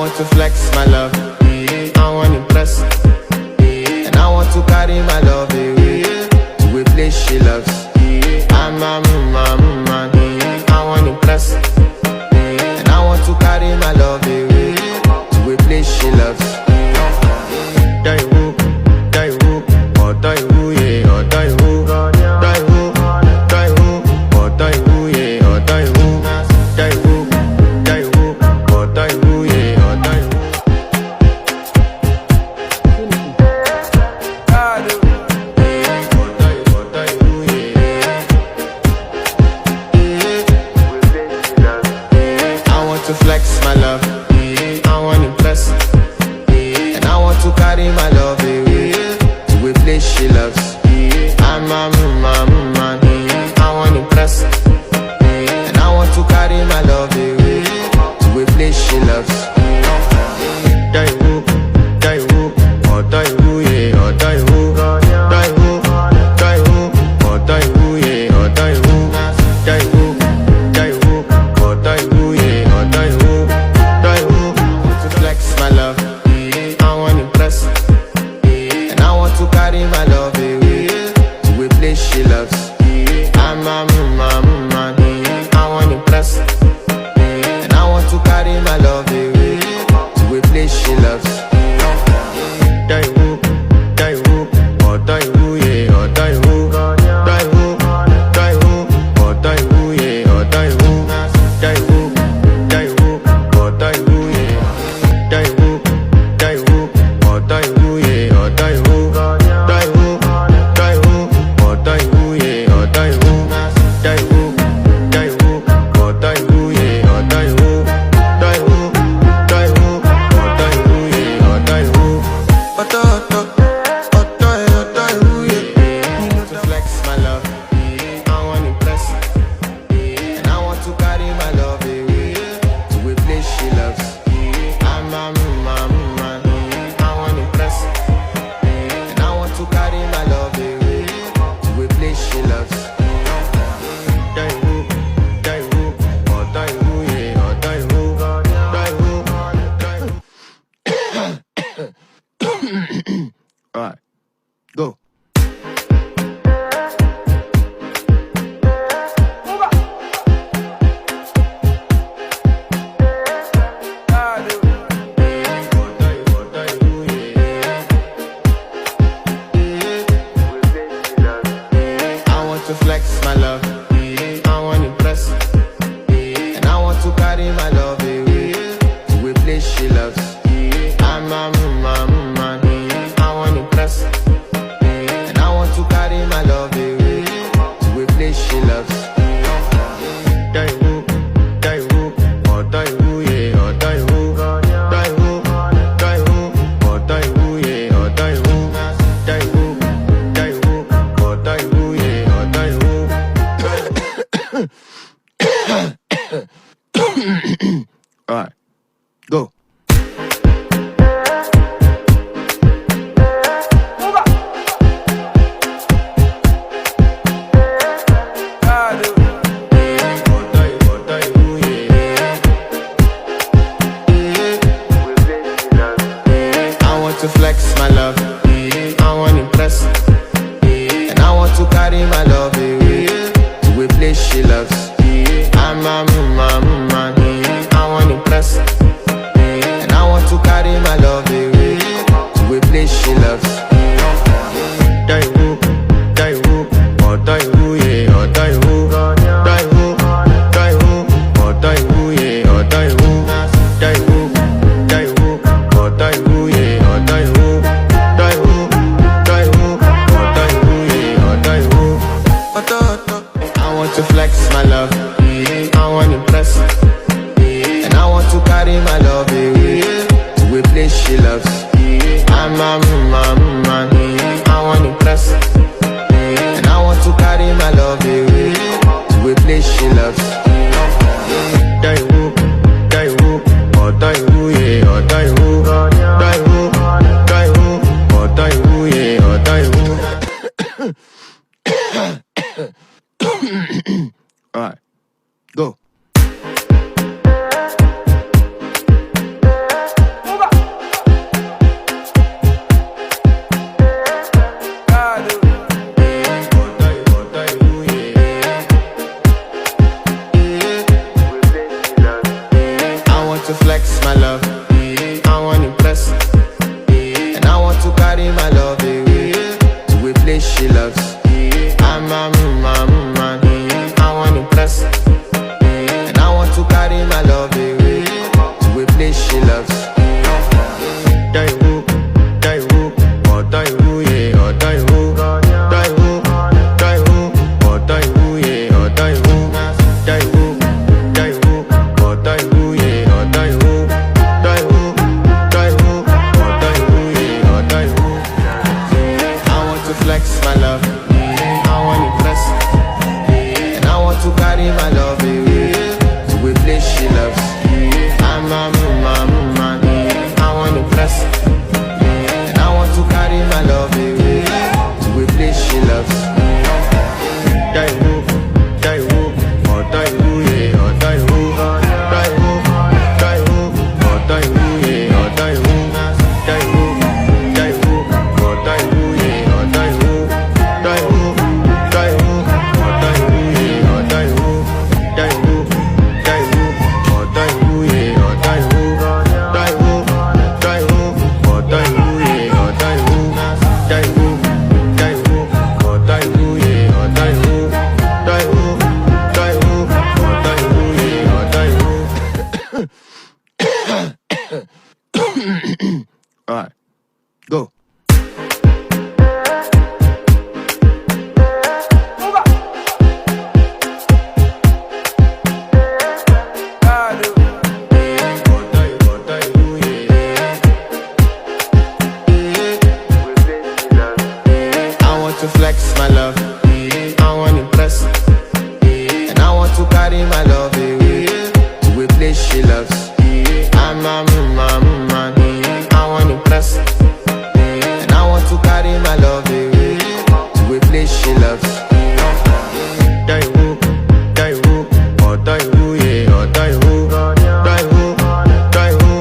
want to flex my love, I want to impress, and I want to carry my love away to a place she loves. I'm a man, I want to impress, and I want to carry my love away to a place she loves. Die who, or die who, yeah, or die who, die who, or die who, yeah, or die who, die who, or die who, yeah, or die who. I want to flex my love, I want to impress, and I want to carry my love away to a place she loves. I'm a man, I want to impress, and I want to carry my love away to a place she loves. Die who, or die who, yeah, or die who, die who, or die who, yeah, or die who, die who, or die who, yeah, or die who, die who. I want to flex my love, I want to impress, and I want to carry my love away to a place she loves. I'm a man, I want to impress, and I want to carry my love away to a place she loves. Die who, or die who, yeah, or die who, die who, or die who, yeah, or die who, die who, or die who, yeah, die who, or die who, yeah, or die who, die who, or die who, yeah, or die who, die who, or die who, yeah, or die who, die who, or die who, yeah, or die who. To flex my love, I want to impress, and I want to carry my love away to a place she loves. I'm a man, I want to impress, and I want to carry my love away to a place she loves. Die who, or die who, yeah, or die who, die who. Alright, go. I want to flex my love, I want to impress, and I want to carry my love away to a place she loves. I'm a man, I want to impress, and I want to carry my love away to a place she loves. Die who, or die who, yeah, or die who, die who, or die who, yeah, or die who, die who, or die who, yeah, or die who. Alright, go. I want to flex my love, I want to impress, and I want to carry my love away to a place she loves. I'm a man, I want to impress, and I want to carry my love away to a place she loves. Die who, or die who, yeah, or die who, die who, or die who, yeah, or die who, die who, or die who, yeah, or die who, die who, or die who, yeah, or die who. I want to flex my love, I want to impress, and I want to carry my love away to a place she loves. I'm a man, I want to impress, and I want to carry my love away to a place she loves. Die who, or die who, yeah, or die who, die who, or die who, yeah, or die who. Alright, go. a woman. I want impress, and I want to carry my love away to a place she loves. Die who, or die who, yeah, or die who, die who, or die who, yeah, or die who, or die who, yeah, or die who, or die who, yeah, or die who, or die who, yeah, or die who, or die who, yeah, or die who, or die who, yeah, or die who, all right, go. I want to flex my love, I want to impress, and I want to carry my love away to a place she loves. I'm a woman, I want to impress, and I want to carry my love away to a place she loves. Die who, or die who, yeah, or die who, or die who, or die who,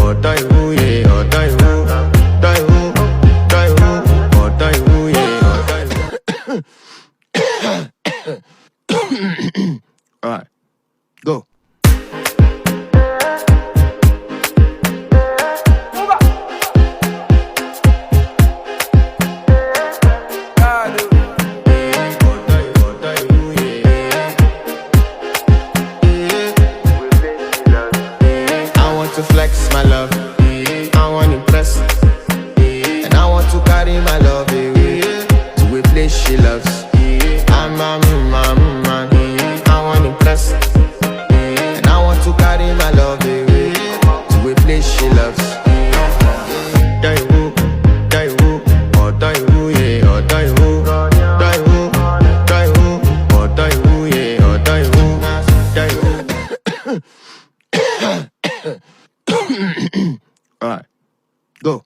or die who, yeah, or die who, or die who, yeah, or die who. All right, go. I want to flex my love, I want to impress, and I want to carry my love away to a place she loves. I'm a woman, I want to impress, and I want to carry my love away to a place she loves. Die who, or die who, yeah, or die who, or die who, yeah, or die who. All right, go.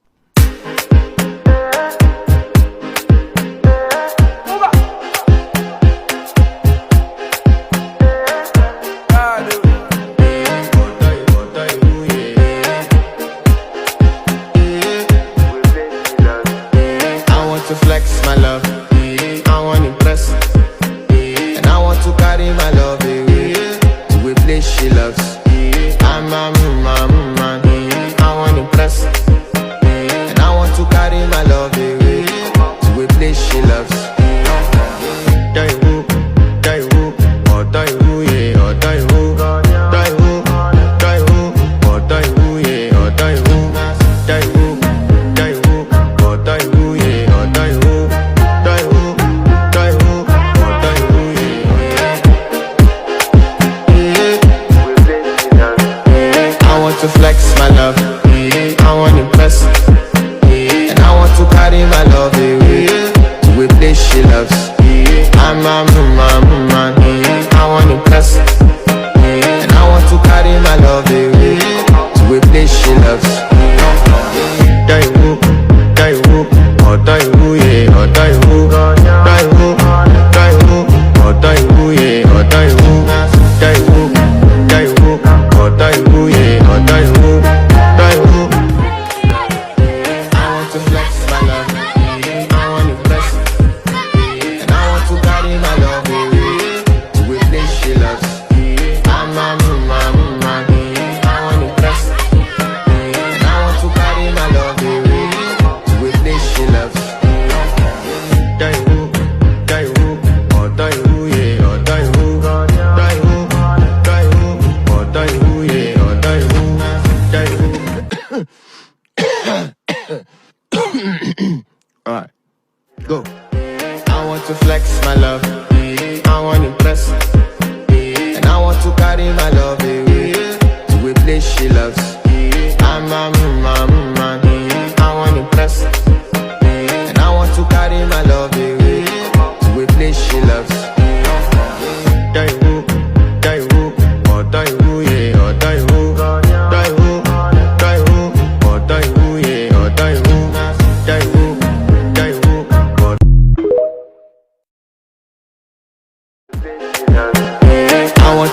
I want to flex my love, I want to impress, and I want to carry my love away to a place she loves. I'm a woman, I want to impress,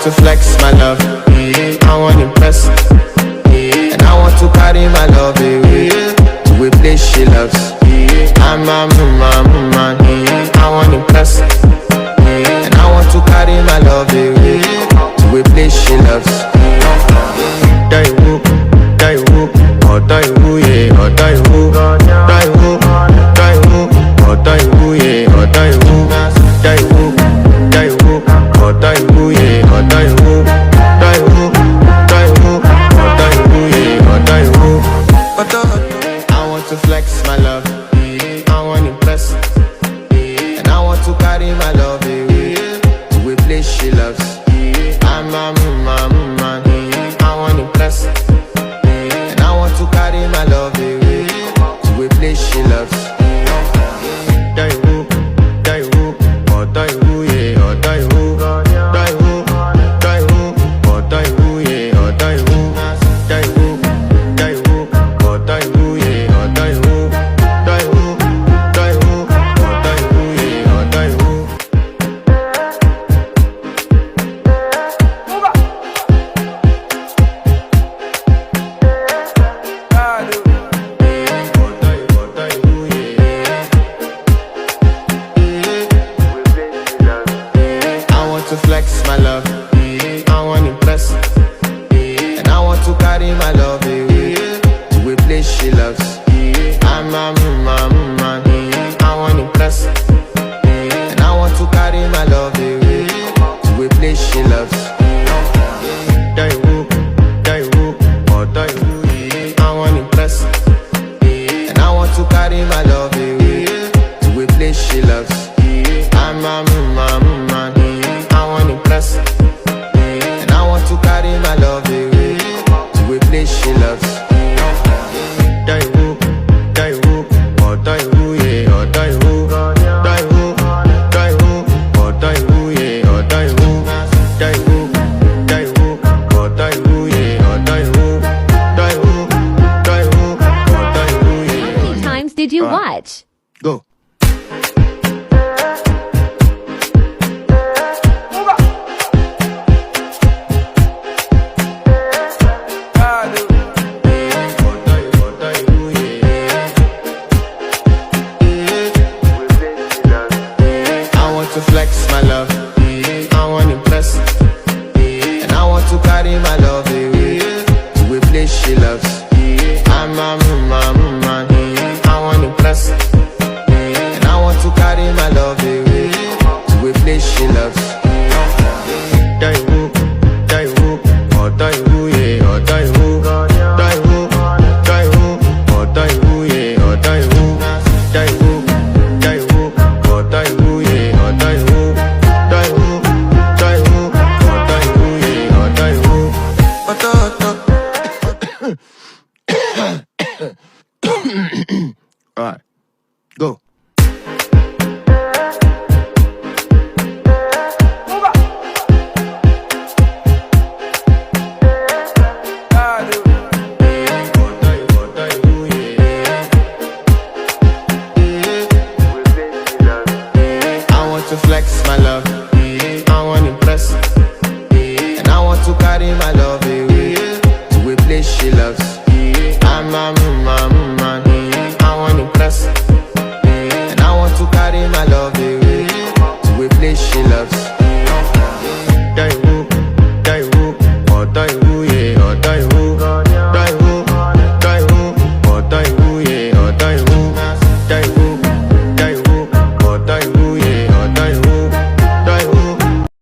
to flex my love, I want to impress, and I want to carry my love away to a place she loves. I'm a man, I want to impress, and I want to carry my love away to a place she loves. Die woo, oh die woo, yeah, oh die woo, die woo, oh die woo, yeah, oh die woo, die woo, oh die woo, yeah, oh die woo, die woo, oh die woo, yeah, oh die woo. I want to flex my love, I want to impress, and I want to carry my love away to a place she loves. I'm a man, I want to impress, and I want to carry my love away to a place she loves. Die woo, oh die woo, yeah, oh die woo, die woo, oh die woo, yeah, oh die woo, die woo, oh die woo, yeah, oh die woo, die woo, oh die woo, yeah, oh die woo. I want to flex my love, I want to impress, and I want to carry my love away to a place she loves. I'm a man, I want to impress, and I want to carry my love away to a place she loves. Die woo, oh die woo, I want to impress, and I want to carry my love away to a place she loves. I'm a man, I want to impress, and I want to carry my love away to a place she loves. Die woo, oh die woo, yeah, oh die woo, die woo, oh die woo, yeah, oh die woo, die woo, oh die woo, yeah, oh die woo, die woo, oh die woo, yeah. How many times did you watch? Go. I want to flex my love, I want to impress, and I want to carry my love away to a place she loves. I'm a man, I want to impress, and I want to carry my love away to a place she loves. Die woo, oh die woo, yeah, oh die woo, die woo, oh die woo, yeah, oh die woo, die woo, oh die woo, yeah, oh die woo, die woo, oh die woo, yeah, oh die woo. All right, go. I want to flex my love, I want to impress, and I want to carry my love away